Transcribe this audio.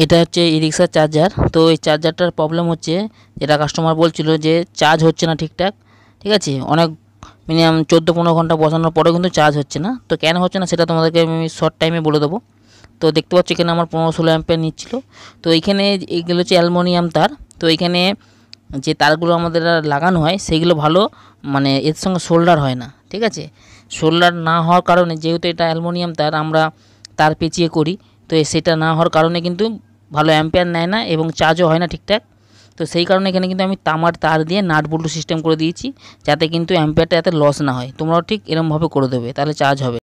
এটা হচ্ছে ই রিক্সার চার্জার। তো এই চার্জারটার প্রবলেম হচ্ছে, যেটা কাস্টমার বলছিল যে চার্জ হচ্ছে না ঠিকঠাক। ঠিক আছে, অনেক মিনিমাম 14-15 ঘন্টা বসানোর পরেও কিন্তু চার্জ হচ্ছে না। তো কেন হচ্ছে না সেটা তোমাদেরকে আমি শর্ট টাইমে বলে দেবো। তো দেখতে পাচ্ছ এখানে আমার 15-16 অ্যাম্পিয়ার নিচ্ছিল। তো এইখানে এইগুলো হচ্ছে অ্যালুমিনিয়াম তার। তো এইখানে যে তারগুলো আমাদের লাগানো হয় সেইগুলো ভালো মানে এর সঙ্গে সোল্ডার হয় না। ঠিক আছে, সোল্ডার না হওয়ার কারণে, যেহেতু এটা অ্যালুমিনিয়াম তার, আমরা তার পেঁচিয়ে করি, তো সেটা না হওয়ার কারণে কিন্তু ভালো অ্যাম্পিয়ার নেয় না এবং চার্জও হয় না ঠিকঠাক। তো সেই কারণে এখানে কিন্তু আমি তামার তার দিয়ে নাট বল্টু সিস্টেম করে দিয়েছি, যাতে কিন্তু অ্যাম্পিয়ারটা যাতে লস না হয়। তোমরাও ঠিক এরমভাবে করে দেবে, তাহলে চার্জ হবে।